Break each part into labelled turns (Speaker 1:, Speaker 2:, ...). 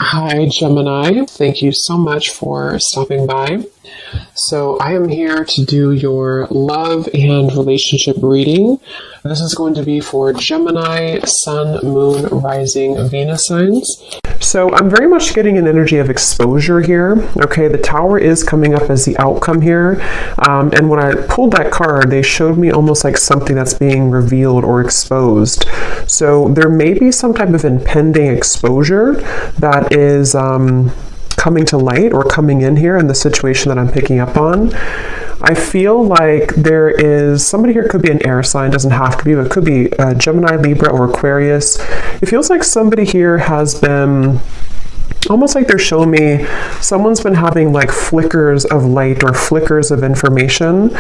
Speaker 1: Hi, Gemini. Thank you so much for stopping by. So I am here to do your love and relationship reading. This is going to be for Gemini, Sun, Moon, Rising, Venus signs. So I'm very much getting an energy of exposure here. Okay, the Tower is coming up as the outcome here. And when I pulled that card, they showed me almost like something that's being revealed or exposed. So there may be some type of impending exposure that is coming to light or coming in here in the situation that I'm picking up on. I feel like there is somebody here, could be an air sign, doesn't have to be, but it could be Gemini, Libra, or Aquarius. It feels like somebody here has been almost like they're showing me someone's been having like flickers of light or flickers of information,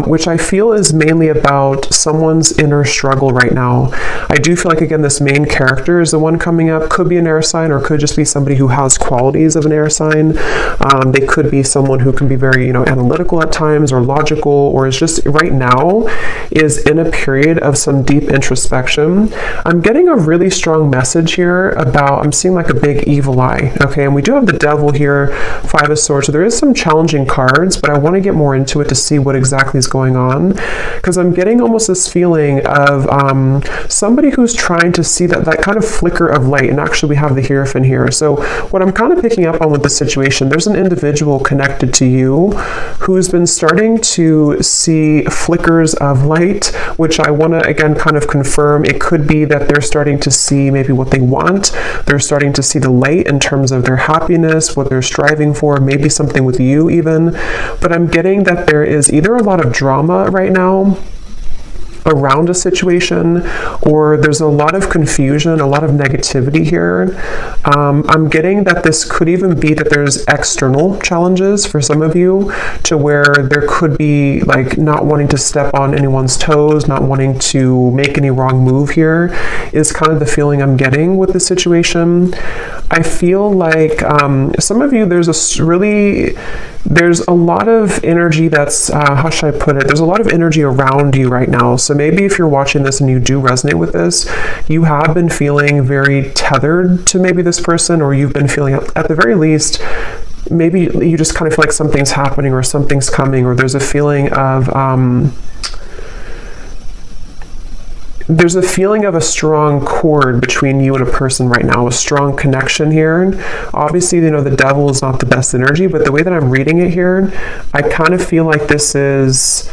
Speaker 1: which I feel is mainly about someone's inner struggle right now. I do feel like, again, this main character is the one coming up, could be an air sign or could just be somebody who has qualities of an air sign. They could be someone who can be very, analytical at times or logical, or is just right now is in a period of some deep introspection. I'm getting a really strong message here about, I'm seeing like a big evil eye. Okay, and we do have the Devil here, Five of Swords, so there is some challenging cards, but I want to get more into it to see what exactly is going on, because I'm getting almost this feeling of somebody who's trying to see that kind of flicker of light, and actually we have the Hierophant here. So what I'm kind of picking up on with the situation, there's an individual connected to you who's been starting to see flickers of light, which I want to, again, kind of confirm. It could be that they're starting to see maybe what they want, they're starting to see the light in terms of their happiness, what they're striving for, maybe something with you even. But I'm getting that there is either a lot of drama right now around a situation, or there's a lot of confusion, a lot of negativity here. I'm getting that this could even be that there's external challenges for some of you, to where there could be like not wanting to step on anyone's toes, not wanting to make any wrong move here, is kind of the feeling I'm getting with the situation. I feel like some of you, there's a lot of energy that's, how should I put it? There's a lot of energy around you right now. So maybe if you're watching this and you do resonate with this, you have been feeling very tethered to maybe this person, or you've been feeling, at the very least, maybe you just kind of feel like something's happening or something's coming, or there's a feeling of, there's a feeling of a strong cord between you and a person right now, a strong connection here. Obviously, the Devil is not the best energy, but the way that I'm reading it here, I kind of feel like this is,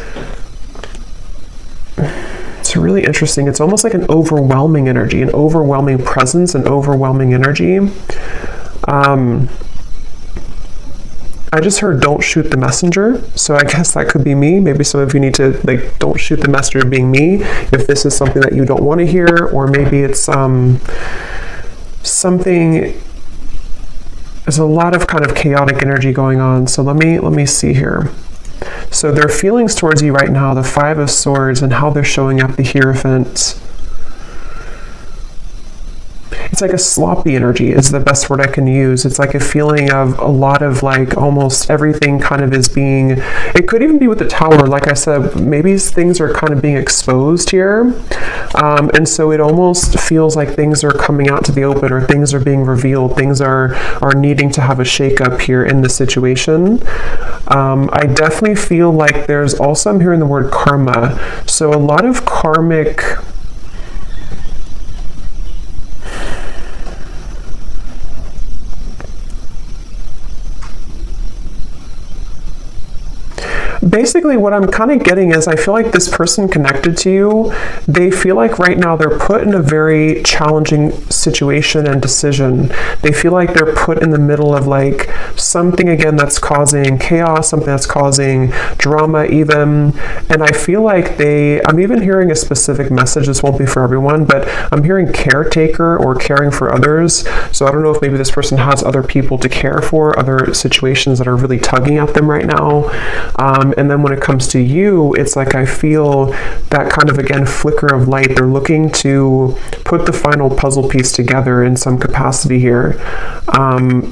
Speaker 1: it's really interesting. It's almost like an overwhelming energy, an overwhelming presence, an overwhelming energy. I just heard don't shoot the messenger, so I guess that could be me. Maybe some of you need to, like, don't shoot the messenger being me, if this is something that you don't want to hear, or maybe it's something, there's a lot of kind of chaotic energy going on. So let me see here. So their feelings towards you right now, the Five of Swords, and how they're showing up, the Hierophant. It's like a sloppy energy is the best word I can use. It's like a feeling of a lot of like almost everything kind of is being, it could even be with the Tower. Like I said, maybe things are kind of being exposed here. And so it almost feels like things are coming out to the open, or things are being revealed. Things are needing to have a shakeup here in the situation. I definitely feel like there's also, I'm hearing the word karma. So a lot of karmic, basically what I'm kind of getting is, I feel like this person connected to you, they feel like right now they're put in a very challenging situation and decision. They feel like they're put in the middle of like something, again, that's causing chaos, something that's causing drama even. And I feel like I'm even hearing a specific message. This won't be for everyone, but I'm hearing caretaker or caring for others. So I don't know if maybe this person has other people to care for, other situations that are really tugging at them right now. And then when it comes to you, it's like I feel that kind of, again, flicker of light. They're looking to put the final puzzle piece together in some capacity here.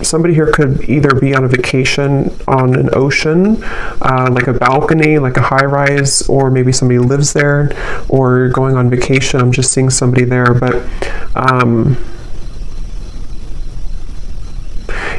Speaker 1: Somebody here could either be on a vacation on an ocean, like a balcony, like a high-rise, or maybe somebody lives there, or going on vacation. I'm just seeing somebody there, but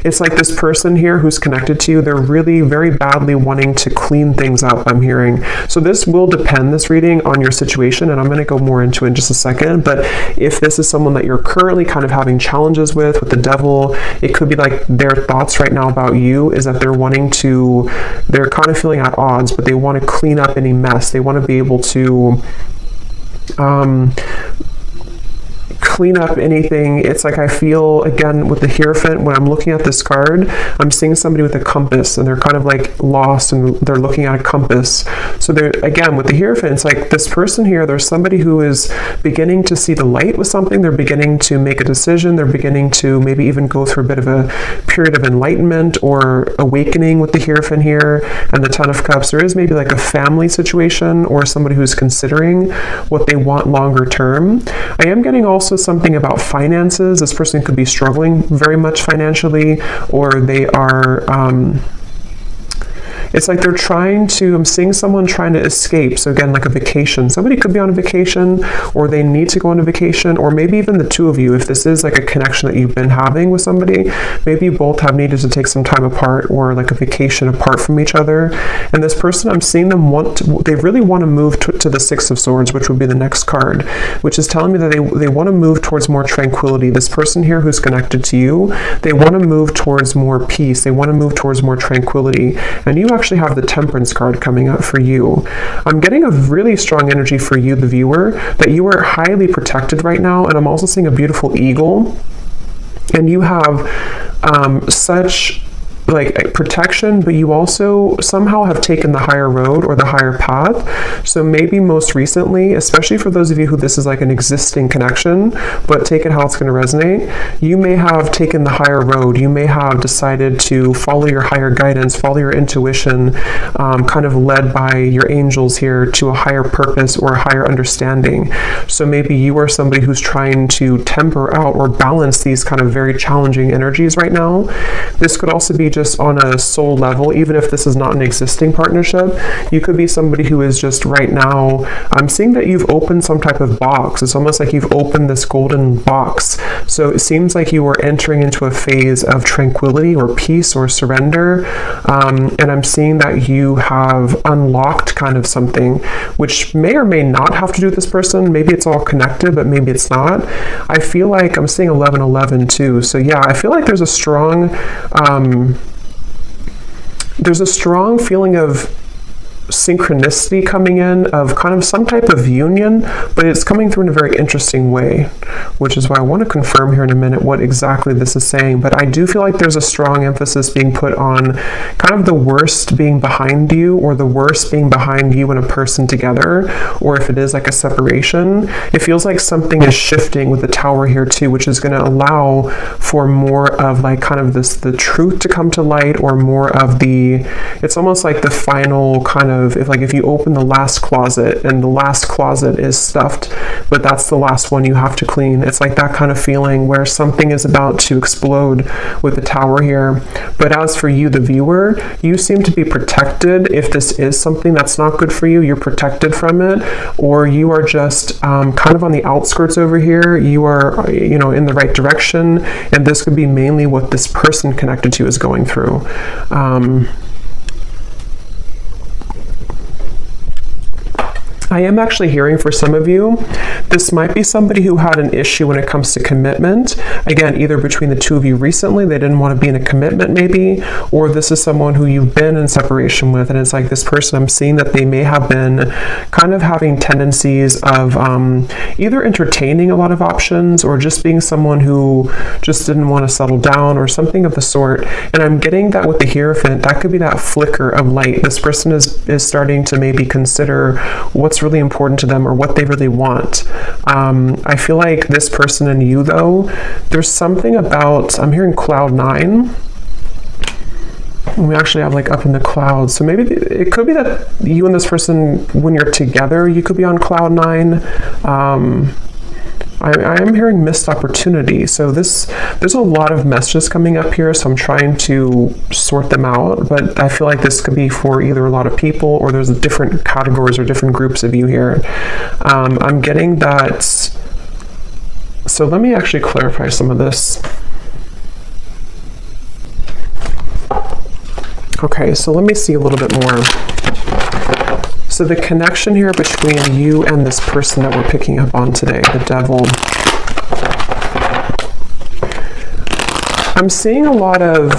Speaker 1: It's like this person here who's connected to you, they're really very badly wanting to clean things up, I'm hearing. So this will depend, this reading, on your situation, and I'm going to go more into it in just a second. But if this is someone that you're currently kind of having challenges with the devil, it could be like their thoughts right now about you is that they're kind of feeling at odds, but they want to clean up any mess. They want to be able to clean up anything. It's like I feel, again, with the Hierophant, when I'm looking at this card, I'm seeing somebody with a compass, and they're kind of like lost, and they're looking at a compass. So they're, again, with the Hierophant, it's like this person here, there's somebody who is beginning to see the light with something. They're beginning to make a decision. They're beginning to maybe even go through a bit of a period of enlightenment or awakening with the Hierophant here. And the Ten of Cups, there is maybe like a family situation or somebody who's considering what they want longer term. I am getting also something about finances. This person could be struggling very much financially, or they are it's like they're trying to, I'm seeing someone trying to escape. So again, like a vacation. Somebody could be on a vacation, or they need to go on a vacation, or maybe even the two of you, if this is like a connection that you've been having with somebody, maybe you both have needed to take some time apart, or like a vacation apart from each other. And this person, I'm seeing them they really want to move to the Six of Swords, which would be the next card, which is telling me that they want to move towards more tranquility. This person here who's connected to you, they want to move towards more peace. They want to move towards more tranquility. And you actually have the Temperance card coming up for you. I'm getting a really strong energy for you, the viewer, that you are highly protected right now. And I'm also seeing a beautiful eagle. And you have such like protection, but you also somehow have taken the higher road or the higher path. So maybe most recently, especially for those of you who this is like an existing connection, but take it how it's going to resonate, you may have taken the higher road. You may have decided to follow your higher guidance, follow your intuition, kind of led by your angels here to a higher purpose or a higher understanding. So maybe you are somebody who's trying to temper out or balance these kind of very challenging energies right now. This could also be just on a soul level, even if this is not an existing partnership. You could be somebody who is just right now, I'm seeing that you've opened some type of box. It's almost like you've opened this golden box. So it seems like you are entering into a phase of tranquility or peace or surrender. And I'm seeing that you have unlocked kind of something, which may or may not have to do with this person. Maybe it's all connected, but maybe it's not. I feel like I'm seeing 1111 too. So yeah, I feel like there's a strong feeling of synchronicity coming in, of kind of some type of union, but it's coming through in a very interesting way, which is why I want to confirm here in a minute what exactly this is saying. But I do feel like there's a strong emphasis being put on kind of the worst being behind you, or the worst being behind you and a person together, or if it is like a separation, it feels like something is shifting with the Tower here too, which is going to allow for more of like kind of the truth to come to light, or more of it's almost like the final kind of, if you open the last closet and the last closet is stuffed, but that's the last one you have to clean. It's like that kind of feeling where something is about to explode with the Tower here. But as for you, the viewer, you seem to be protected. If this is something that's not good for you, you're protected from it, or you are just kind of on the outskirts over here. You are, in the right direction, and this could be mainly what this person connected to is going through. I am actually hearing for some of you, this might be somebody who had an issue when it comes to commitment. Again, either between the two of you recently, they didn't want to be in a commitment maybe, or this is someone who you've been in separation with, and it's like this person, I'm seeing that they may have been kind of having tendencies of either entertaining a lot of options, or just being someone who just didn't want to settle down, or something of the sort. And I'm getting that with the Hierophant, that could be that flicker of light. This person is starting to maybe consider what's really important to them, or what they really want. I feel like this person and you, though, there's something about, I'm hearing cloud 9. We actually have like up in the clouds. So maybe it could be that you and this person, when you're together, you could be on cloud 9. I am hearing missed opportunity. So there's a lot of messages coming up here, so I'm trying to sort them out, but I feel like this could be for either a lot of people, or there's different categories or different groups of you here. I'm getting that. So let me actually clarify some of this. Okay, so let me see a little bit more. So the connection here between you and this person that we're picking up on today, the devil. I'm seeing a lot of,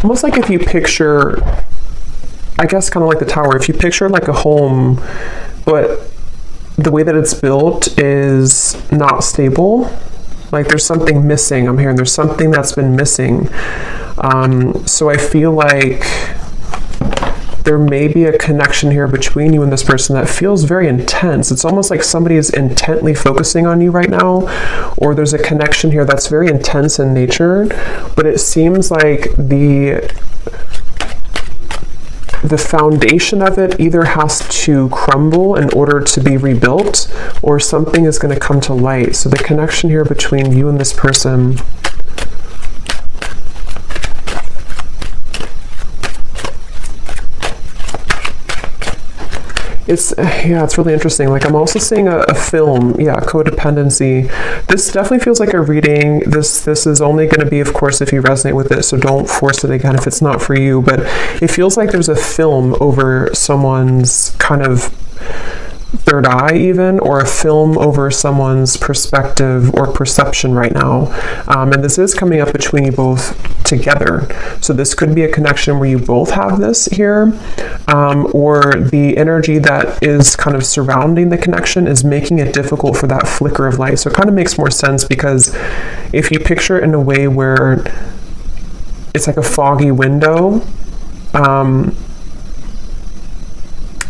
Speaker 1: almost like if you picture, I guess kind of like the tower, if you picture like a home, but the way that it's built is not stable. Like there's something missing. I'm hearing there's something that's been missing. So I feel like there may be a connection here between you and this person that feels very intense. It's almost like somebody is intently focusing on you right now, or there's a connection here that's very intense in nature, but it seems like the foundation of it either has to crumble in order to be rebuilt, or something is going to come to light. So the connection here between you and this person, it's really interesting. Like I'm also seeing a film, codependency. This definitely feels like a reading. This is only going to be, of course, if you resonate with it, so don't force it again if it's not for you, but it feels like there's a film over someone's kind of third eye even, or a film over someone's perspective or perception right now. And this is coming up between you both together. So this could be a connection where you both have this here, or the energy that is kind of surrounding the connection is making it difficult for that flicker of light. So it kind of makes more sense, because if you picture it in a way where it's like a foggy window,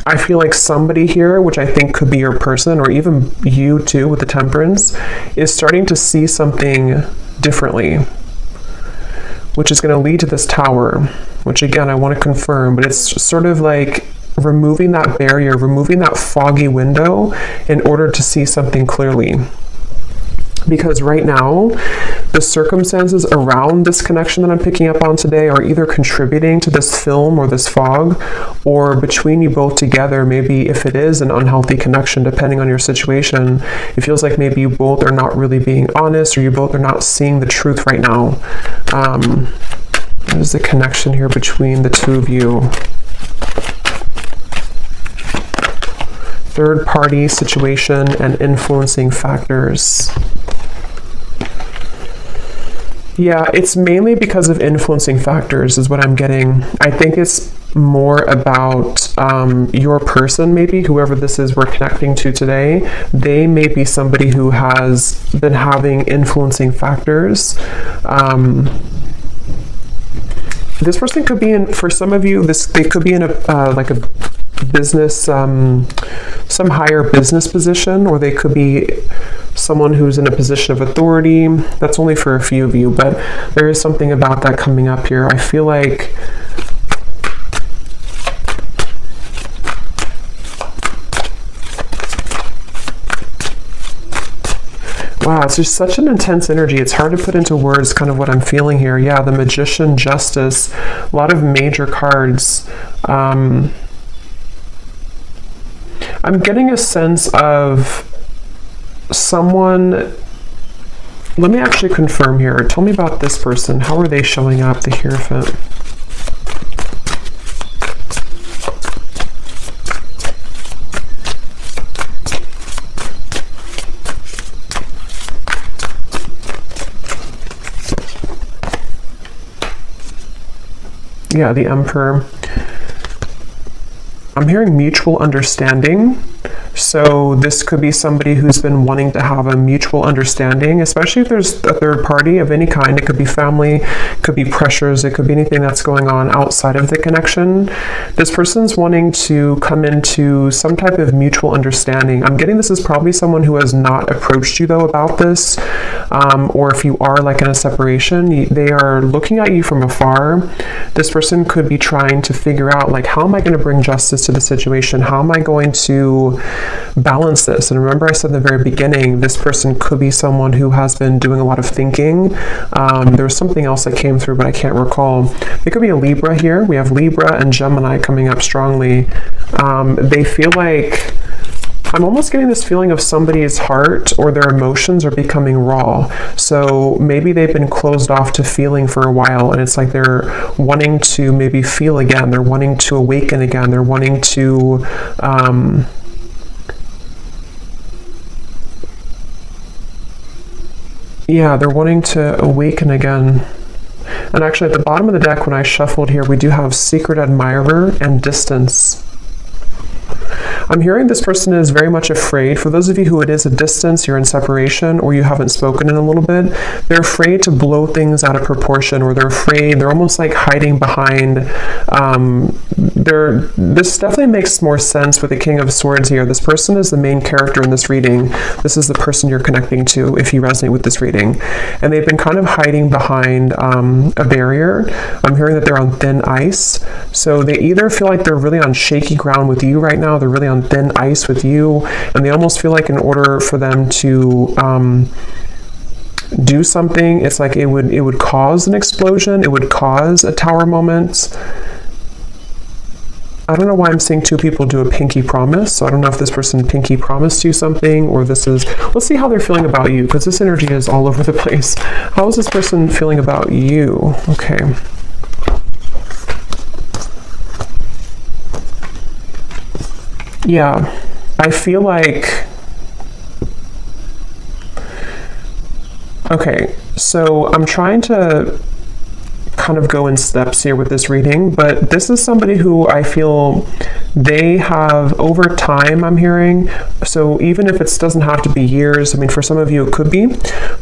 Speaker 1: I feel like somebody here, which I think could be your person, or even you too with the Temperance, is starting to see something differently, which is going to lead to this Tower, which again, I want to confirm, but it's sort of like removing that barrier, removing that foggy window in order to see something clearly. Because right now, the circumstances around this connection that I'm picking up on today are either contributing to this film or this fog, or between you both together, maybe if it is an unhealthy connection, depending on your situation, it feels like maybe you both are not really being honest, or you both are not seeing the truth right now. What is the connection here between the two of you? Third party situation and influencing factors. Yeah, it's mainly because of influencing factors is what I'm getting. I think it's more about your person, maybe, whoever this is we're connecting to today. They may be somebody who has been having influencing factors. This person could be in, for some of you, they could be in like a business, some higher business position, or they could be someone who's in a position of authority. That's only for a few of you, but there is something about that coming up here. I feel like wow, it's just such an intense energy. It's hard to put into words kind of what I'm feeling here. Yeah, the Magician, Justice, a lot of major cards. I'm getting a sense of someone. Let me actually confirm here. Tell me about this person. How are they showing up, the Hierophant? Yeah, the Emperor. I'm hearing mutual understanding. So this could be somebody who's been wanting to have a mutual understanding, especially if there's a third party of any kind. It could be family, it could be pressures, it could be anything that's going on outside of the connection. This person's wanting to come into some type of mutual understanding. I'm getting this is probably someone who has not approached you though about this, or if you are like in a separation, they are looking at you from afar. This person could be trying to figure out, like, how am I going to bring justice to the situation? How am I going to balance this? And remember, I said in the very beginning, this person could be someone who has been doing a lot of thinking. There was something else that came through, but I can't recall. It could be a Libra here. We have Libra and Gemini coming up strongly. They feel like I'm almost getting this feeling of somebody's heart or their emotions are becoming raw. So maybe they've been closed off to feeling for a while, and it's like they're wanting to maybe feel again. They're wanting to awaken again. They're wanting to yeah, they're wanting to awaken again. And actually at the bottom of the deck, when I shuffled here, we do have secret admirer and distance. I'm hearing this person is very much afraid. For those of you who it is a distance, you're in separation, or you haven't spoken in a little bit, they're afraid to blow things out of proportion, or they're almost like hiding behind, this definitely makes more sense with the King of Swords here. This person is the main character in this reading. This is the person you're connecting to if you resonate with this reading. And they've been kind of hiding behind a barrier. I'm hearing that they're on thin ice. So they either feel like they're really on shaky ground with you right now, they're really on thin ice with you, and they almost feel like in order for them to do something, it's like it would cause an explosion, it would cause a tower moment. I don't know why I'm seeing two people do a pinky promise, so I don't know if this person pinky promised you something, or this is, let's see how they're feeling about you, because this energy is all over the place. How is this person feeling about you? Okay. Yeah, I feel like, okay, so I'm trying to kind of go in steps here with this reading, but this is somebody who I feel they have over time, I'm hearing. So even if it doesn't have to be years, I mean, for some of you it could be,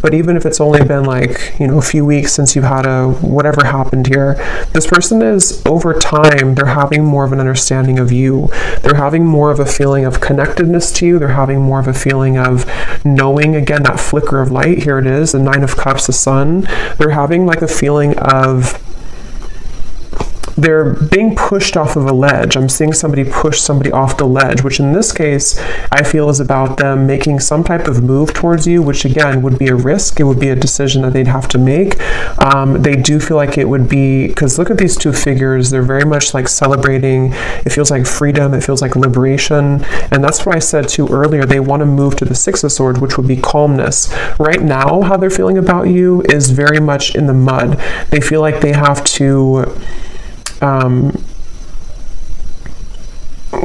Speaker 1: but even if it's only been like, you know, a few weeks since you've had whatever happened here, this person is over time, they're having more of an understanding of you. They're having more of a feeling of connectedness to you. They're having more of a feeling of knowing, again, that flicker of light. Here it is, the Nine of Cups, the Sun. They're having like a feeling of they're being pushed off of a ledge. I'm seeing somebody push somebody off the ledge, which in this case, I feel is about them making some type of move towards you, which again would be a risk. It would be a decision that they'd have to make. They do feel like it would be, because look at these two figures, they're very much like celebrating. It feels like freedom. It feels like liberation. And that's what I said too earlier. They want to move to the Six of Swords, which would be calmness. Right now, how they're feeling about you is very much in the mud. They feel like they have to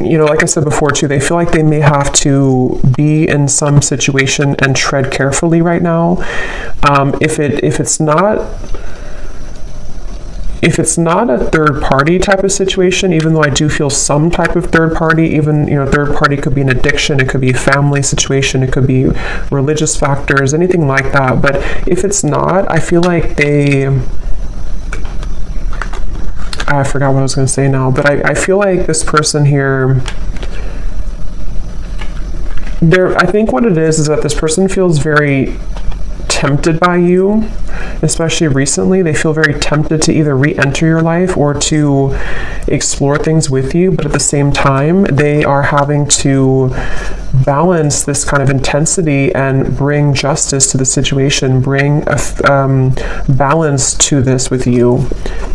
Speaker 1: you know, like I said before too, they feel like they may have to be in some situation and tread carefully right now. If it's not a third party type of situation, even though I do feel some type of third party, even, you know, third party could be an addiction, it could be a family situation, it could be religious factors, anything like that. But if it's not, I feel like I forgot what I was going to say now, but I feel like this person here, I think what it is that this person feels very tempted by you, especially recently. They feel very tempted to either re-enter your life or to explore things with you, but at the same time, they are having to balance this kind of intensity and bring justice to the situation, bring a balance to this with you.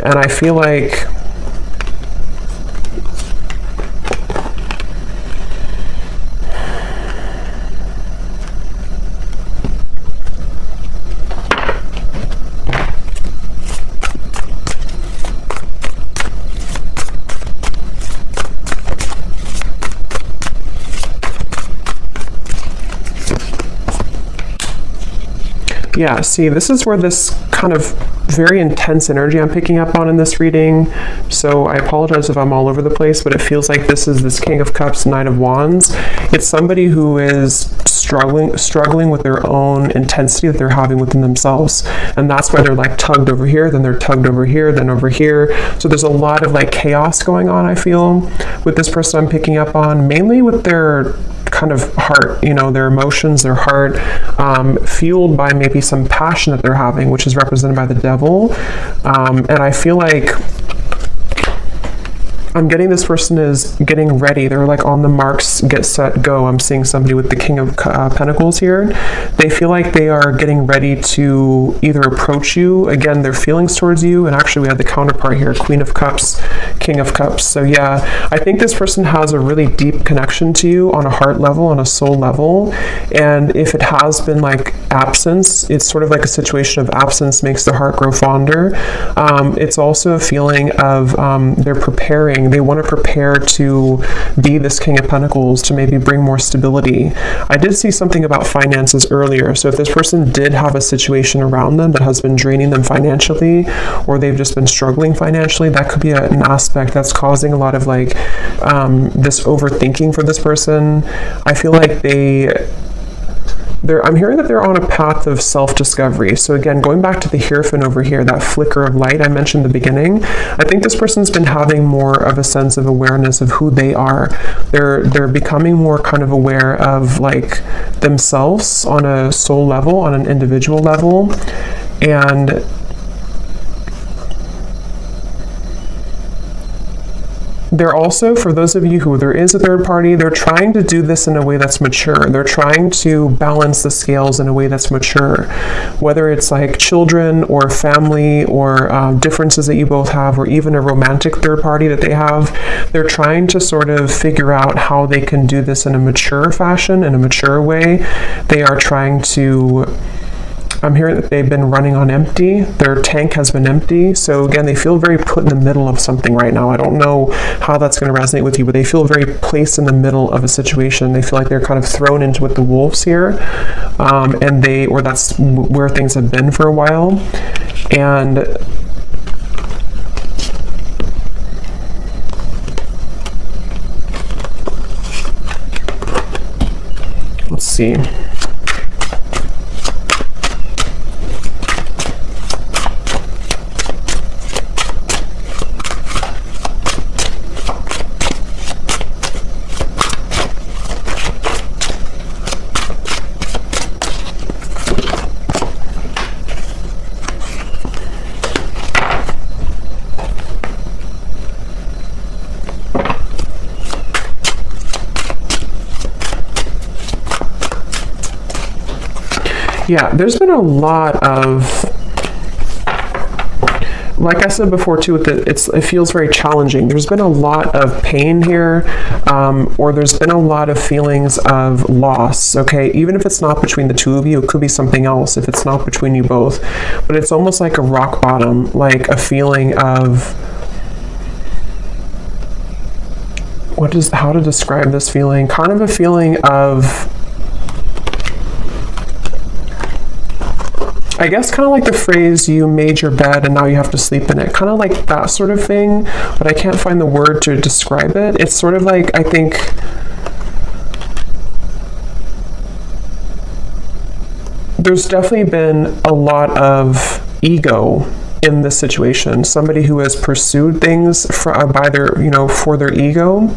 Speaker 1: And I feel like yeah, see, this is where this kind of very intense energy I'm picking up on in this reading. So I apologize if I'm all over the place, but it feels like this is this King of Cups, Knight of Wands. It's somebody who is struggling with their own intensity that they're having within themselves. And that's why they're like tugged over here, then they're tugged over here, then over here. So there's a lot of like chaos going on, I feel, with this person I'm picking up on, mainly with their kind of heart, you know, their emotions, their heart, fueled by maybe some passion that they're having, which is represented by the Devil. And I feel like I'm getting this person is getting ready. They're like on the marks, get set, go. I'm seeing somebody with the King of Pentacles here. They feel like they are getting ready to either approach you, again, their feelings towards you, and actually we have the counterpart here, Queen of Cups, King of Cups. So yeah, I think this person has a really deep connection to you on a heart level, on a soul level, and if it has been like absence, it's sort of like a situation of absence makes the heart grow fonder. It's also a feeling of they're preparing. They want to prepare to be this King of Pentacles, to maybe bring more stability. I did see something about finances earlier. So if this person did have a situation around them that has been draining them financially, or they've just been struggling financially, that could be an aspect that's causing a lot of like this overthinking for this person. I feel like I'm hearing that they're on a path of self-discovery. So again, going back to the Hierophant over here, that flicker of light I mentioned in the beginning, I think this person's been having more of a sense of awareness of who they are. They're becoming more kind of aware of like themselves on a soul level, on an individual level, and they're also, for those of you who there is a third party, they're trying to do this in a way that's mature. They're trying to balance the scales in a way that's mature. Whether it's like children or family or differences that you both have, or even a romantic third party that they have, they're trying to sort of figure out how they can do this in a mature fashion, in a mature way. They are trying to... I'm hearing that they've been running on empty. Their tank has been empty. So again, they feel very put in the middle of something right now. I don't know how that's going to resonate with you, but they feel very placed in the middle of a situation. They feel like they're kind of thrown into with the wolves here. Or that's where things have been for a while. And let's see. Yeah, there's been a lot of, like I said before too, it feels very challenging. There's been a lot of pain here, or there's been a lot of feelings of loss, okay? Even if it's not between the two of you, it could be something else if it's not between you both. But it's almost like a rock bottom, like a feeling of, how to describe this feeling? Kind of a feeling of, I guess kind of like the phrase, you made your bed and now you have to sleep in it. Kind of like that sort of thing, but I can't find the word to describe it. It's sort of like, I think, there's definitely been a lot of ego in this situation. Somebody who has pursued things for their ego.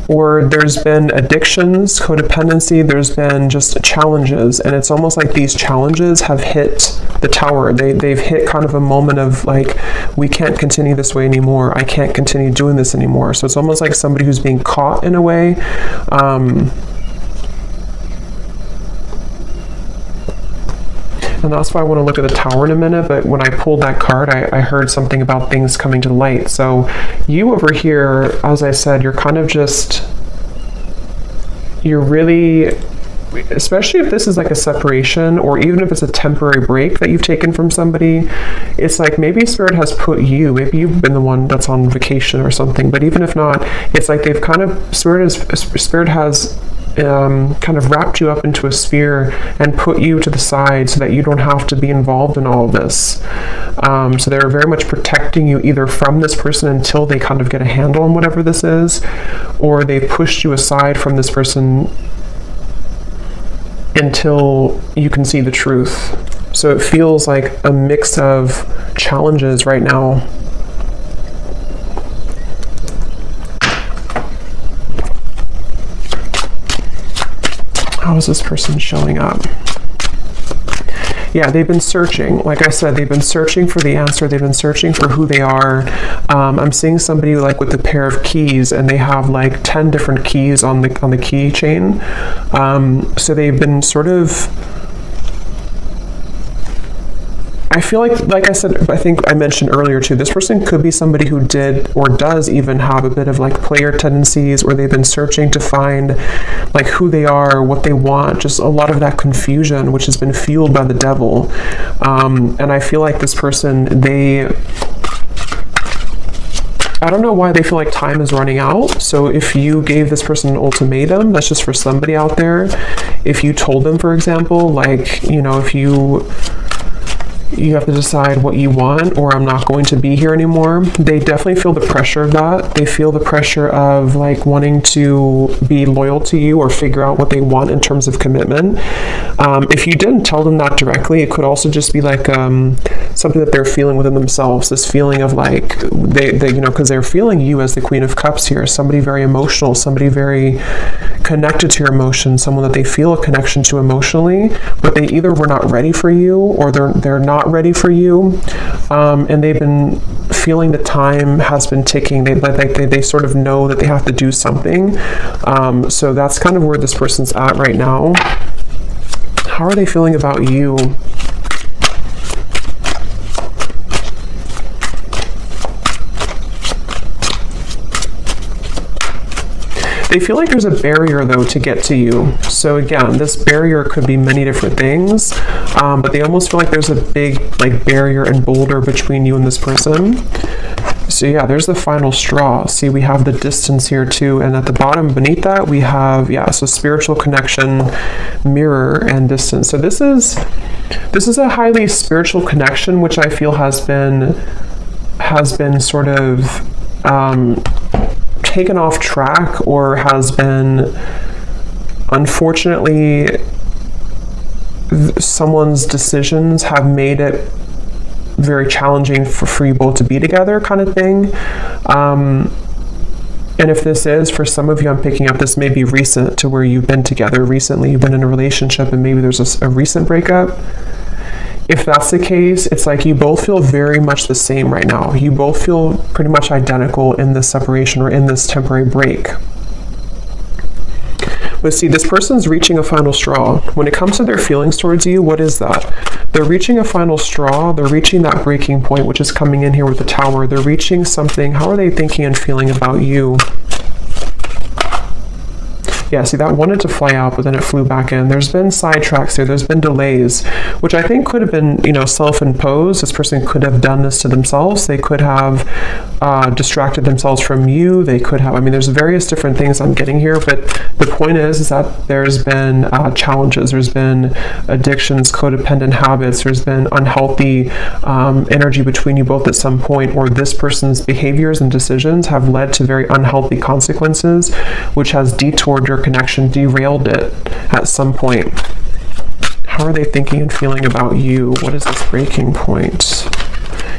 Speaker 1: Or there's been addictions, codependency, there's been just challenges, and it's almost like these challenges have hit the tower. They've hit kind of a moment of like, we can't continue this way anymore. I can't continue doing this anymore. So it's almost like somebody who's being caught in a way. And that's why I want to look at the tower in a minute, but when I pulled that card, I heard something about things coming to light. So you over here, as I said, you're kind of just, you're really, especially if this is like a separation, or even if it's a temporary break that you've taken from somebody, it's like maybe Spirit has put you, maybe you've been the one that's on vacation or something, but even if not, it's like they've kind of, Spirit has kind of wrapped you up into a sphere and put you to the side so that you don't have to be involved in all of this. So they're very much protecting you either from this person until they kind of get a handle on whatever this is, or they pushed you aside from this person until you can see the truth. So it feels like a mix of challenges right now. How is this person showing up? Yeah, they've been searching. Like I said, they've been searching for the answer. They've been searching for who they are. I'm seeing somebody like with a pair of keys, and they have like 10 different keys on the keychain. So they've been sort of, I feel like I said, I think I mentioned earlier too, this person could be somebody who did or does even have a bit of like player tendencies, or they've been searching to find like who they are, what they want, just a lot of that confusion, which has been fueled by the devil. And I feel like this person, I don't know why they feel like time is running out. So if you gave this person an ultimatum, that's just for somebody out there. If you told them, for example, like, you know, if you have to decide what you want, or I'm not going to be here anymore. They definitely feel the pressure of that. They feel the pressure of like wanting to be loyal to you or figure out what they want in terms of commitment. If you didn't tell them that directly, it could also just be like something that they're feeling within themselves, this feeling of like, they you know, because they're feeling you as the Queen of Cups here, somebody very emotional, somebody very connected to your emotions, someone that they feel a connection to emotionally, but they either were not ready for you, or they're not ready for you, and they've been feeling the time has been ticking. They sort of know that they have to do something. So that's kind of where this person's at right now. How are they feeling about you? They feel like there's a barrier, though, to get to you. So again, this barrier could be many different things, but they almost feel like there's a big like barrier and boulder between you and this person. So yeah, there's the final straw. See, we have the distance here too, and at the bottom beneath that we have, yeah, so spiritual connection, mirror, and distance. So this is a highly spiritual connection, which I feel has been sort of taken off track, or has been, unfortunately, someone's decisions have made it very challenging for you both to be together, kind of thing. And if this is, for some of you, I'm picking up, this may be recent, to where you've been together recently, you've been in a relationship, and maybe there's a recent breakup. If that's the case, it's like you both feel very much the same right now. You both feel pretty much identical in this separation, or in this temporary break. But see, this person's reaching a final straw. When it comes to their feelings towards you, what is that? They're reaching a final straw. They're reaching that breaking point, which is coming in here with the Tower. They're reaching something. How are they thinking and feeling about you? Yeah, see, that wanted to fly out, but then it flew back in. There's been sidetracks here. There's been delays, which I think could have been, you know, self-imposed. This person could have done this to themselves. They could have distracted themselves from you. They could have, I mean, there's various different things I'm getting here, but the point is that there's been challenges. There's been addictions, codependent habits. There's been unhealthy energy between you both at some point, or this person's behaviors and decisions have led to very unhealthy consequences, which has detoured your connection, derailed it at some point. How are they thinking and feeling about you? What is this breaking point?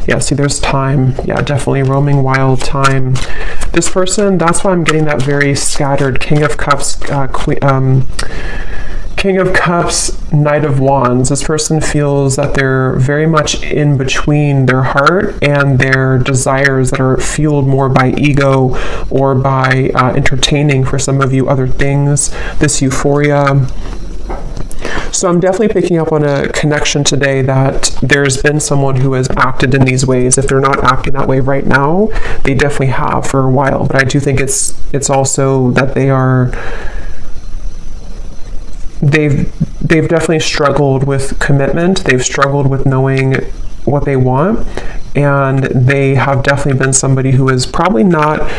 Speaker 1: Yeah, see, there's time. Yeah, definitely roaming wild time. This person, that's why I'm getting that very scattered King of Cups, King of Cups, Knight of Wands. This person feels that they're very much in between their heart and their desires that are fueled more by ego, or by entertaining, for some of you, other things, this euphoria. So I'm definitely picking up on a connection today that there's been someone who has acted in these ways. If they're not acting that way right now, they definitely have for a while. But I do think it's also that they've definitely struggled with commitment. They've struggled with knowing what they want, and they have definitely been somebody who has probably not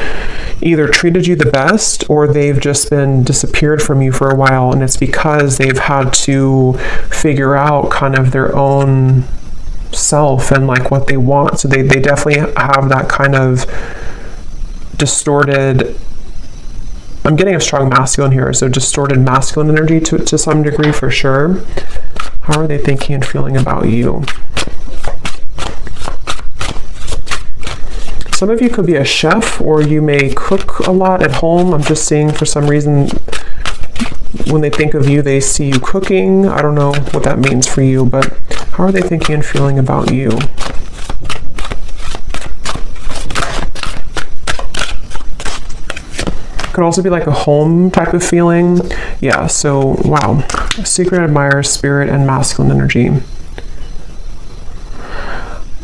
Speaker 1: either treated you the best, or they've just been disappeared from you for a while, and it's because they've had to figure out kind of their own self and like what they want. So they definitely have that kind of distorted, I'm getting a strong masculine here, so distorted masculine energy to some degree, for sure. How are they thinking and feeling about you? Some of you could be a chef, or you may cook a lot at home. I'm just seeing, for some reason, when they think of you, they see you cooking. I don't know what that means for you, but How are they thinking and feeling about you? Could also be like a home type of feeling. Yeah, so wow. Secret admirer, spirit, and masculine energy.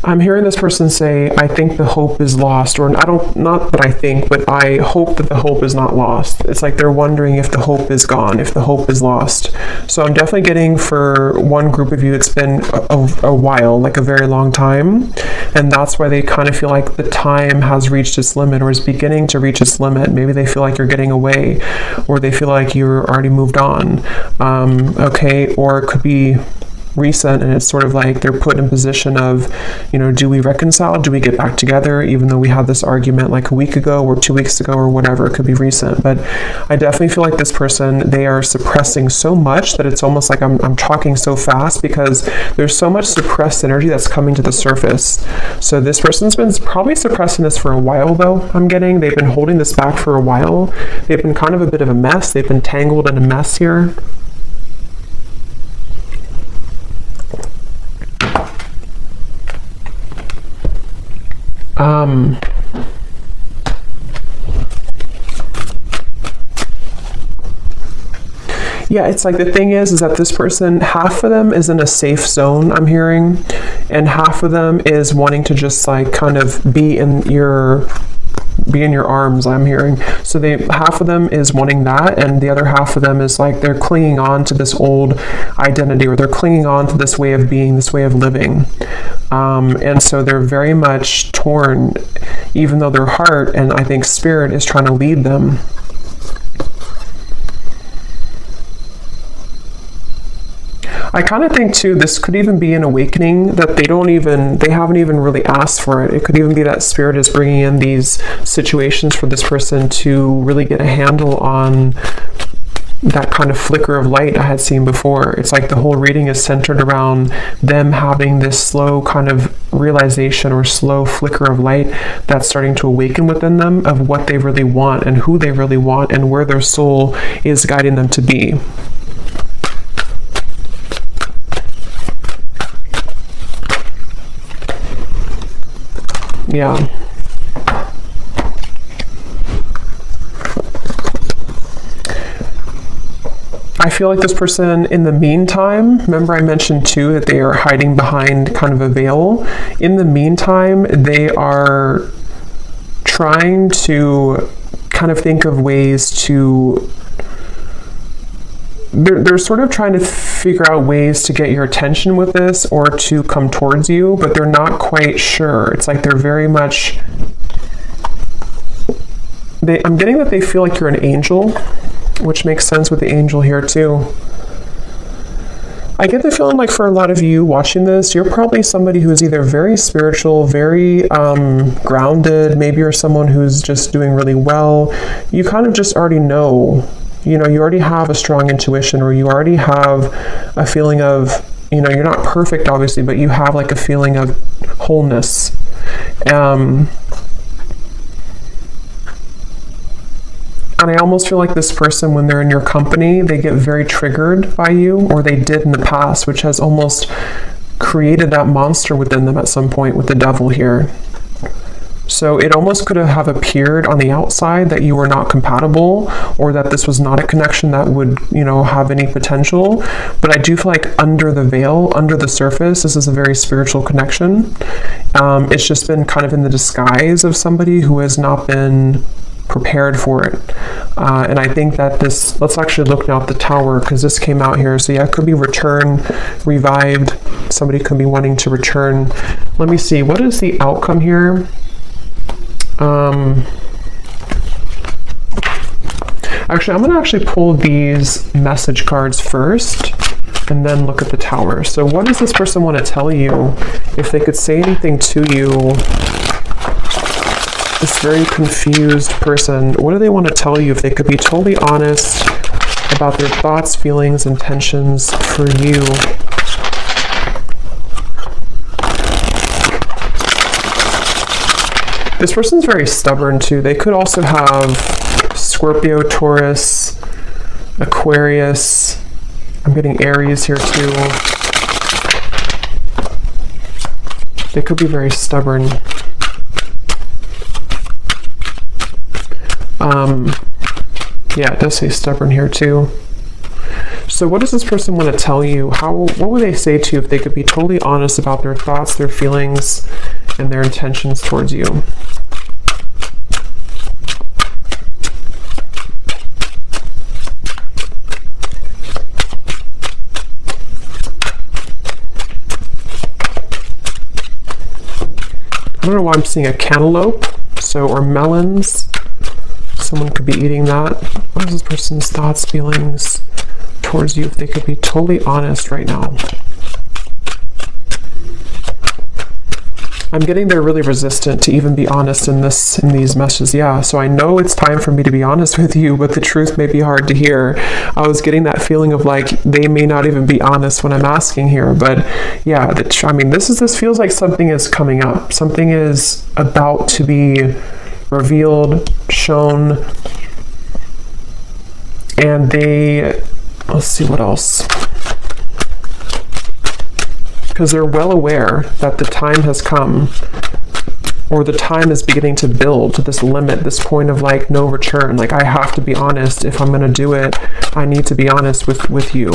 Speaker 1: I'm hearing this person say, I think the hope is lost, or not that I think, but I hope that the hope is not lost. It's like they're wondering if the hope is gone, if the hope is lost. So I'm definitely getting, for one group of you, it's been a while, like a very long time. And that's why they kind of feel like the time has reached its limit, or is beginning to reach its limit. Maybe they feel like you're getting away, or they feel like you're already moved on. Okay, or it could be recent, and it's sort of like they're put in position of, you know, do we reconcile? Do we get back together? Even though we had this argument like a week ago or 2 weeks ago or whatever, it could be recent. But I definitely feel like this person, they are suppressing so much that it's almost like I'm talking so fast, because there's so much suppressed energy that's coming to the surface. So this person's been probably suppressing this for a while, though. I'm getting they've been holding this back for a while. They've been kind of a bit of a mess. They've been tangled in a mess here. Yeah, it's like the thing is that this person, half of them is in a safe zone, I'm hearing, and half of them is wanting to just like kind of be in your arms, I'm hearing. So half of them is wanting that, and the other half of them is like they're clinging on to this old identity, or they're clinging on to this way of being, this way of living. And so they're very much torn, even though their heart and I think spirit is trying to lead them. I kind of think too, this could even be an awakening that they haven't even really asked for it. It could even be that spirit is bringing in these situations for this person to really get a handle on that kind of flicker of light I had seen before. It's like the whole reading is centered around them having this slow kind of realization or slow flicker of light that's starting to awaken within them of what they really want and who they really want and where their soul is guiding them to be. Yeah. I feel like this person, in the meantime, remember I mentioned too that they are hiding behind kind of a veil. In the meantime, they are trying to kind of think of ways to they're sort of trying to figure out ways to get your attention with this or to come towards you, but they're not quite sure. It's like they're very much I'm getting that they feel like you're an angel, which makes sense with the angel here too. I get the feeling like for a lot of you watching this, you're probably somebody who's either very spiritual, very grounded, maybe you're someone who's just doing really well. You kind of just already know. You know, you already have a strong intuition, or you already have a feeling of, you know, you're not perfect obviously, but you have like a feeling of wholeness. And I almost feel like this person, when they're in your company, they get very triggered by you, or they did in the past, which has almost created that monster within them at some point with the devil here. So it almost could have appeared on the outside that you were not compatible, or that this was not a connection that would, you know, have any potential. But I do feel like under the veil, under the surface, this is a very spiritual connection. It's just been kind of in the disguise of somebody who has not been prepared for it. And I think that this, let's actually look now at the Tower, because this came out here. So yeah, it could be return, revived. Somebody could be wanting to return. Let me see, what is the outcome here? Actually, I'm going to pull these message cards first and then look at the Tower. So what does this person want to tell you? If they could say anything to you, this very confused person, what do they want to tell you? If they could be totally honest about their thoughts, feelings, intentions for you. This person's very stubborn too. They could also have Scorpio, Taurus, Aquarius. I'm getting Aries here too. They could be very stubborn. Yeah, it does say stubborn here too. So what does this person want to tell you? What would they say to you if they could be totally honest about their thoughts, their feelings, and their intentions towards you? I don't know why I'm seeing a cantaloupe, or melons. Someone could be eating that. What is this person's thoughts, feelings towards you if they could be totally honest right now? I'm getting they're really resistant to even be honest in these messages. Yeah, so I know it's time for me to be honest with you, but the truth may be hard to hear. I was getting that feeling of like they may not even be honest when I'm asking here, but yeah, this feels like something is coming up. Something is about to be revealed, shown, and let's see what else. Because they're well aware that the time has come, or the time is beginning to build to this limit, this point of like no return. Like, I have to be honest. If I'm going to do it, I need to be honest with you.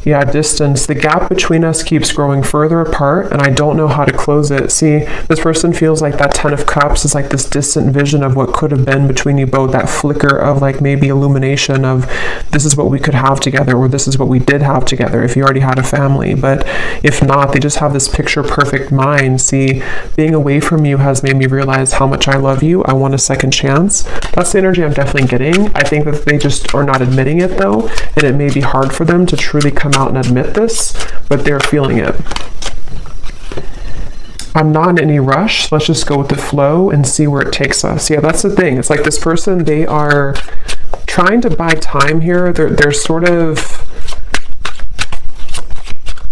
Speaker 1: Yeah, distance. The gap between us keeps growing further apart, and I don't know how to close it. See, this person feels like that 10 of Cups is like this distant vision of what could have been between you both, that flicker of like maybe illumination of this is what we could have together, or this is what we did have together if you already had a family. But if not, they just have this picture perfect mind. See, being away from you has made me realize how much I love you. I want a second chance. That's the energy I'm definitely getting. I think that they just are not admitting it though, and it may be hard for them to truly come out and admit this, but they're feeling it. I'm not in any rush. Let's just go with the flow and see where it takes us. Yeah, that's the thing. It's like this person, they are trying to buy time here. They're sort of,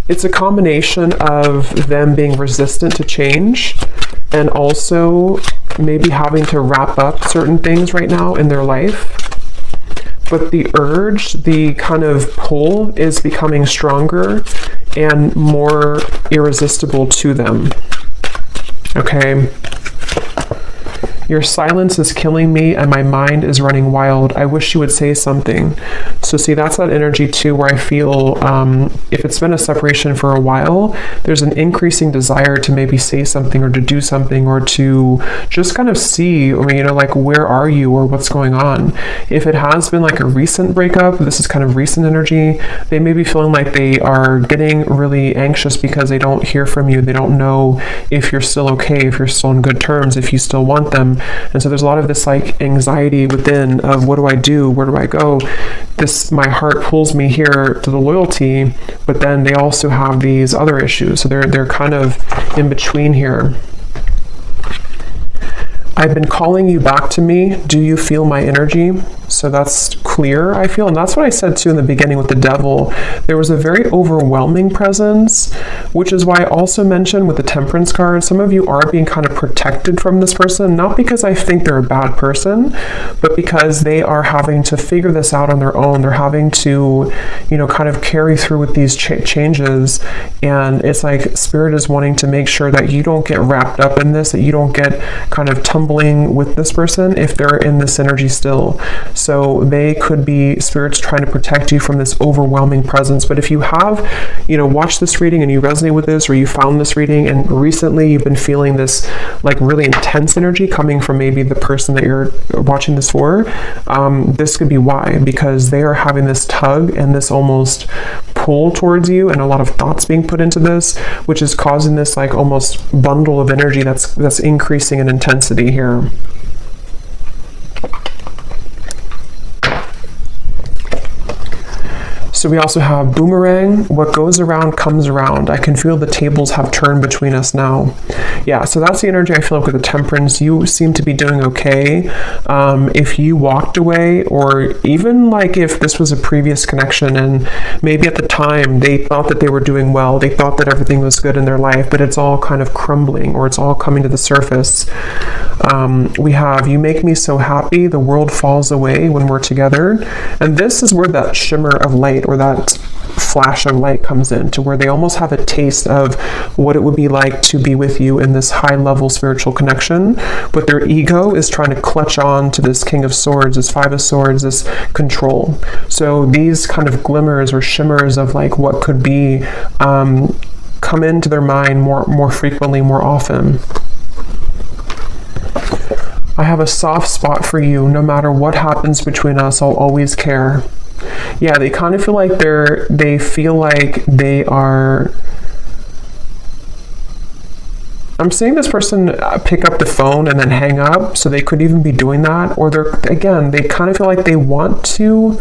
Speaker 1: it's a combination of them being resistant to change and also maybe having to wrap up certain things right now in their life. But the urge, the kind of pull is becoming stronger and more irresistible to them. Okay. Your silence is killing me and my mind is running wild. I wish you would say something. So see, that's that energy too, where I feel if it's been a separation for a while, there's an increasing desire to maybe say something or to do something or to just kind of see, or like where are you or what's going on. If it has been like a recent breakup, this is kind of recent energy, they may be feeling like they are getting really anxious because they don't hear from you. They don't know if you're still okay, if you're still on good terms, if you still want them. And so there's a lot of this like anxiety within of what do I do? Where do I go? My heart pulls me here to the loyalty, but then they also have these other issues. So they're kind of in between here. I've been calling you back to me. Do you feel my energy? So that's clear, I feel. And that's what I said too in the beginning with the devil. There was a very overwhelming presence, which is why I also mentioned with the Temperance card, some of you are being kind of protected from this person, not because I think they're a bad person, but because they are having to figure this out on their own. They're having to, kind of carry through with these changes. And it's like Spirit is wanting to make sure that you don't get wrapped up in this, that you don't get kind of tumbling with this person if they're in this energy still. So they could be spirits trying to protect you from this overwhelming presence. But if you have, watched this reading and you resonate with this, or you found this reading and recently you've been feeling this like really intense energy coming from maybe the person that you're watching this for, this could be why, because they are having this tug and this almost pull towards you and a lot of thoughts being put into this, which is causing this like almost bundle of energy that's increasing in intensity here. So we also have boomerang. What goes around comes around. I can feel the tables have turned between us now. Yeah, so that's the energy I feel like with the Temperance. You seem to be doing okay. If you walked away, or even like if this was a previous connection and maybe at the time they thought that they were doing well, they thought that everything was good in their life, but it's all kind of crumbling or it's all coming to the surface. We have, you make me so happy, the world falls away when we're together. And this is where that shimmer of light, or that flash of light, comes in, to where they almost have a taste of what it would be like to be with you in this high level spiritual connection. But their ego is trying to clutch on to this King of Swords, this Five of Swords, this control. So these kind of glimmers or shimmers of like what could be come into their mind more frequently, more often. I have a soft spot for you. No matter what happens between us, I'll always care. Yeah, they kind of feel like they feel like they are. I'm seeing this person pick up the phone and then hang up, so they could even be doing that. Or they kind of feel like they want to.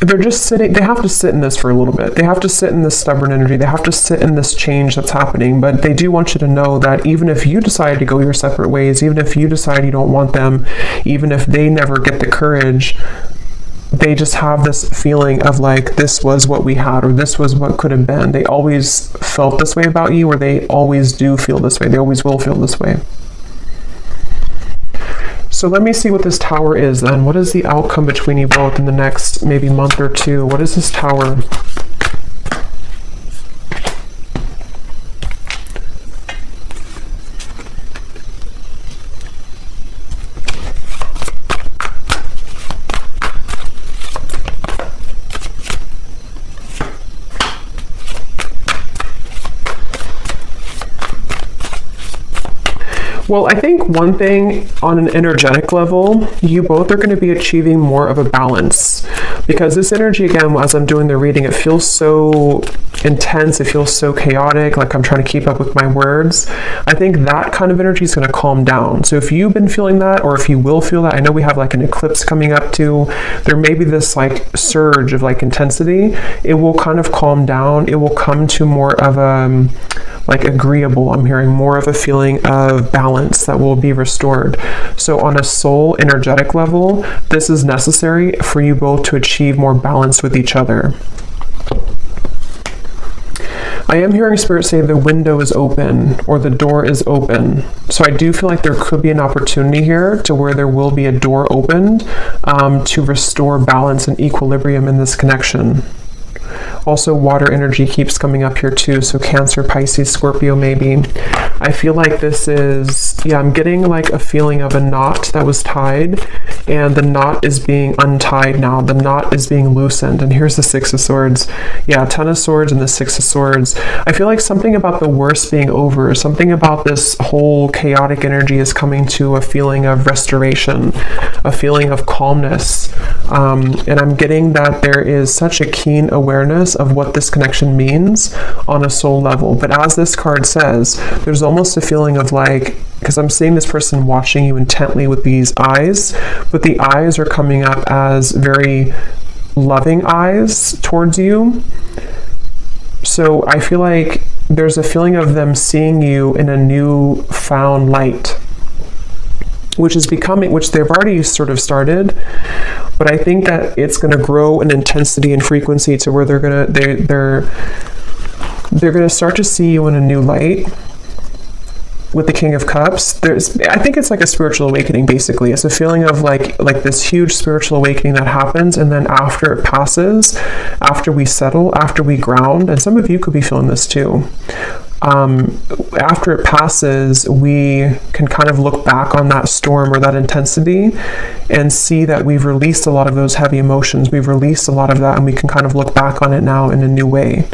Speaker 1: They're just sitting, they have to sit in this for a little bit. They have to sit in this stubborn energy. They have to sit in this change that's happening. But they do want you to know that even if you decide to go your separate ways, even if you decide you don't want them, even if they never get the courage, they just have this feeling of like, this was what we had, or this was what could have been. They always felt this way about you, or they always do feel this way. They always will feel this way. So let me see what this Tower is then. What is the outcome between you both in the next maybe month or two? What is this Tower? Well, I think one thing on an energetic level, you both are going to be achieving more of a balance, because this energy, again, as I'm doing the reading, it feels so intense. It feels so chaotic, like I'm trying to keep up with my words. I think that kind of energy is going to calm down. So if you've been feeling that, or if you will feel that, I know we have like an eclipse coming up too. There may be this like surge of like intensity. It will kind of calm down. It will come to more of a like agreeable. I'm hearing more of a feeling of balance that will be restored. So on a soul energetic level, this is necessary for you both to achieve more balance with each other. I am hearing Spirit say the window is open, or the door is open. So I do feel like there could be an opportunity here to where there will be a door opened to restore balance and equilibrium in this connection. Also, water energy keeps coming up here too, so Cancer, Pisces, Scorpio maybe. I feel like this is, yeah, I'm getting like a feeling of a knot that was tied, and the knot is being untied now. The knot is being loosened, and here's the Six of Swords. Yeah, Ten of Swords and the Six of Swords. I feel like something about the worst being over, something about this whole chaotic energy is coming to a feeling of restoration, a feeling of calmness. And I'm getting that there is such a keen awareness of what this connection means on a soul level. But as this card says, there's almost a feeling of like, because I'm seeing this person watching you intently with these eyes, but the eyes are coming up as very loving eyes towards you. So I feel like there's a feeling of them seeing you in a new found light, which they've already sort of started, but I think that it's going to grow in intensity and frequency to where they're going to start to see you in a new light. With the King of Cups, I think it's like a spiritual awakening, basically. It's a feeling of like this huge spiritual awakening that happens, and then after it passes, after we settle, after we ground, and some of you could be feeling this too. After it passes, we can kind of look back on that storm or that intensity and see that we've released a lot of those heavy emotions. We've released a lot of that, and we can kind of look back on it now in a new way.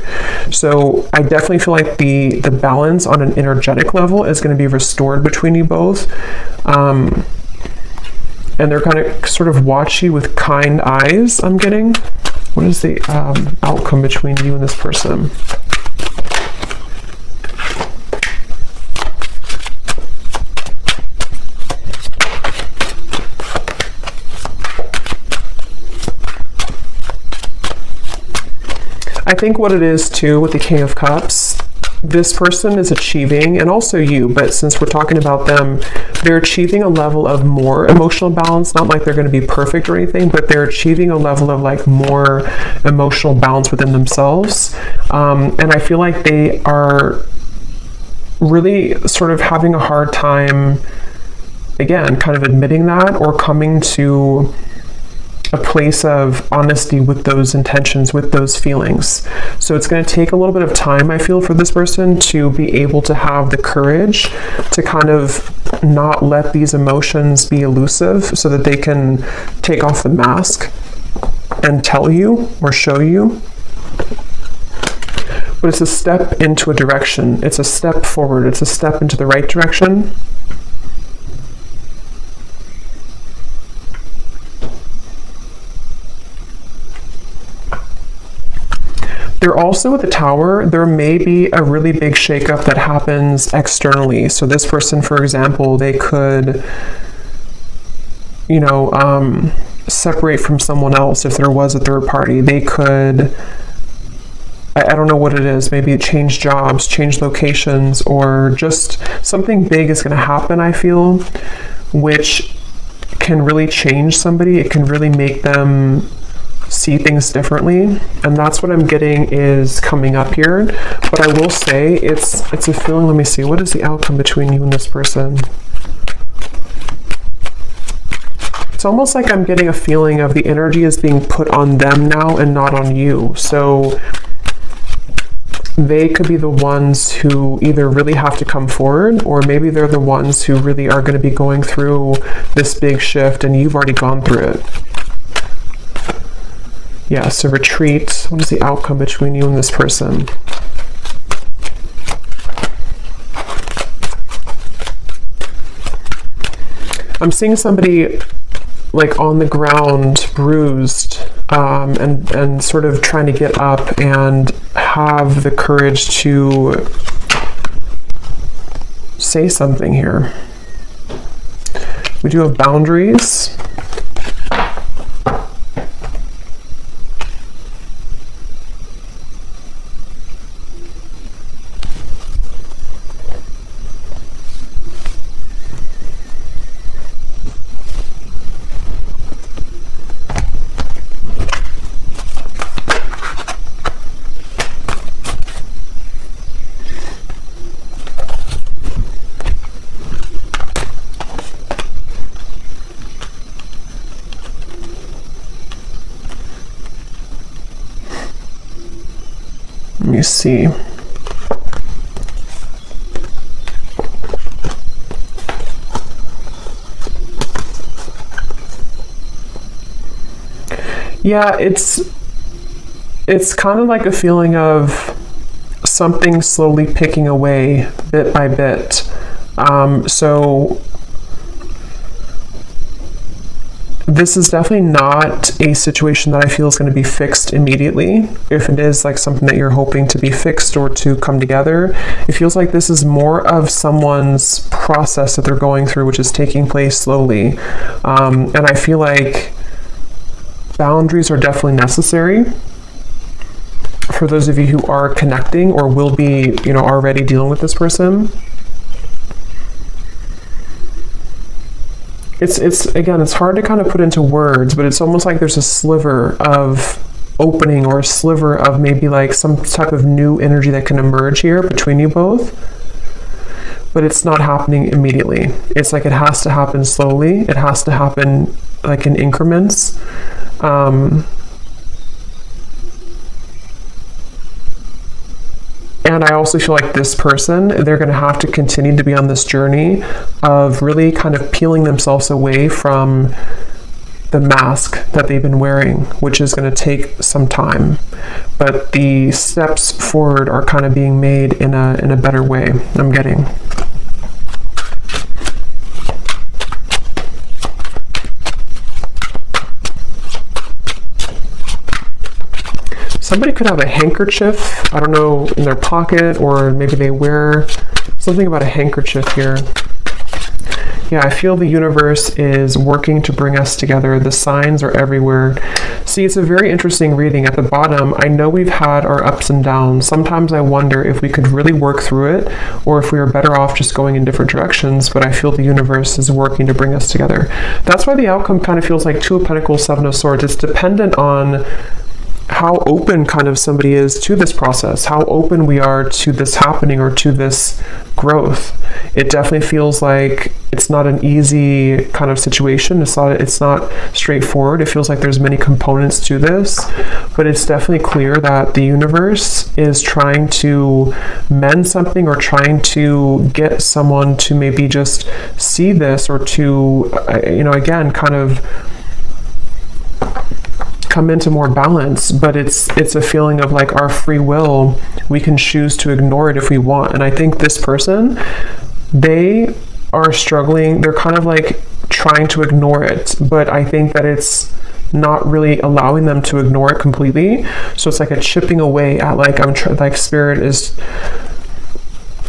Speaker 1: So I definitely feel like the balance on an energetic level is going to be restored between you both. And they're going to sort of watch you with kind eyes, I'm getting. What is the outcome between you and this person? I think what it is too with the King of Cups, this person is achieving, and also you, but since we're talking about them, they're achieving a level of more emotional balance. Not like they're going to be perfect or anything, but they're achieving a level of like more emotional balance within themselves. And I feel like they are really sort of having a hard time, again, kind of admitting that or coming to a place of honesty with those intentions, with those feelings. So it's going to take a little bit of time, I feel, for this person to be able to have the courage to kind of not let these emotions be elusive so that they can take off the mask and tell you or show you. But it's a step into a direction. It's a step forward. It's a step into the right direction. They're also at the Tower. There may be a really big shakeup that happens externally. So this person, for example, they could, separate from someone else if there was a third party. They could, I don't know what it is, maybe change jobs, change locations, or just something big is going to happen, I feel, which can really change somebody. It can really make them see things differently, and that's what I'm getting is coming up here. But I will say it's a feeling. Let me see, what is the outcome between you and this person? It's almost like I'm getting a feeling of the energy is being put on them now and not on you. So they could be the ones who either really have to come forward, or maybe they're the ones who really are going to be going through this big shift and you've already gone through it. Yeah, so retreat. What is the outcome between you and this person? I'm seeing somebody like on the ground, bruised, and sort of trying to get up and have the courage to say something here. We do have boundaries. Let me see. Yeah, it's kind of like a feeling of something slowly picking away bit by bit. So this is definitely not a situation that I feel is going to be fixed immediately. If it is like something that you're hoping to be fixed or to come together, it feels like this is more of someone's process that they're going through, which is taking place slowly. And I feel like boundaries are definitely necessary for those of you who are connecting or will be, already dealing with this person. It's hard to kind of put into words, but it's almost like there's a sliver of opening or a sliver of maybe like some type of new energy that can emerge here between you both. But it's not happening immediately. It's like it has to happen slowly. It has to happen like in increments. And I also feel like this person, they're going to have to continue to be on this journey of really kind of peeling themselves away from the mask that they've been wearing, which is going to take some time. But the steps forward are kind of being made in a better way, I'm getting. Somebody could have a handkerchief, I don't know, in their pocket, or maybe they wear something about a handkerchief here. Yeah, I feel the universe is working to bring us together. The signs are everywhere. See, it's a very interesting reading. At the bottom, I know we've had our ups and downs. Sometimes I wonder if we could really work through it, or if we were better off just going in different directions, but I feel the universe is working to bring us together. That's why the outcome kind of feels like Two of Pentacles, Seven of Swords. It's dependent on how open kind of somebody is to this process, how open we are to this happening or to this growth. It definitely feels like it's not an easy kind of situation. It's not straightforward. It feels like there's many components to this, but it's definitely clear that the universe is trying to mend something or trying to get someone to maybe just see this or to, again, kind of come into more balance. But it's a feeling of like our free will. We can choose to ignore it if we want. And I think this person, they are struggling. They're kind of like trying to ignore it, but I think that it's not really allowing them to ignore it completely. So it's like a chipping away at like spirit is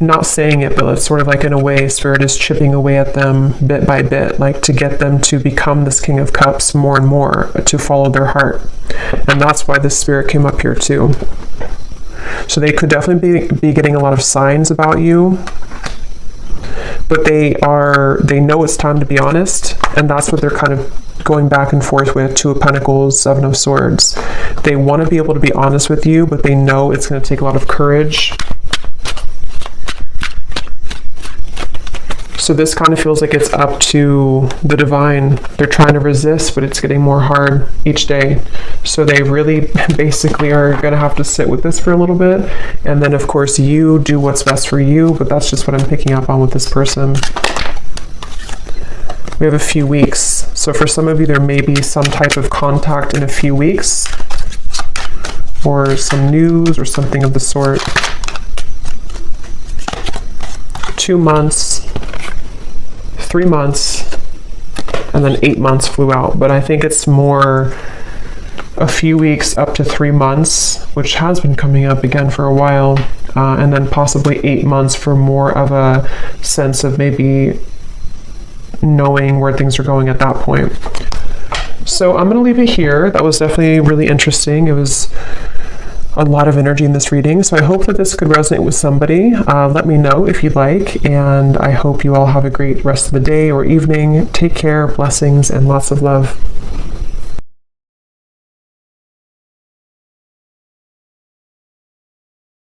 Speaker 1: not saying it, but it's sort of like in a way spirit is chipping away at them bit by bit, like to get them to become this King of Cups more and more, to follow their heart. And that's why this spirit came up here too. So they could definitely be getting a lot of signs about you, but they know it's time to be honest, and that's what they're kind of going back and forth with. Two of Pentacles, Seven of Swords. They want to be able to be honest with you, but they know it's going to take a lot of courage. So this kind of feels like it's up to the divine. They're trying to resist, but it's getting more hard each day. So they really basically are going to have to sit with this for a little bit. And then, of course, you do what's best for you, but that's just what I'm picking up on with this person. We have a few weeks. So for some of you, there may be some type of contact in a few weeks, or some news or something of the sort. 2 months. 3 months, and then 8 months flew out. But I think it's more a few weeks up to 3 months, which has been coming up again for a while, and then possibly 8 months for more of a sense of maybe knowing where things are going at that point. So I'm going to leave it here. That was definitely really interesting. It was a lot of energy in this reading, so I hope that this could resonate with somebody. Let me know if you'd like, and I hope you all have a great rest of the day or evening. Take care, blessings, and lots of love.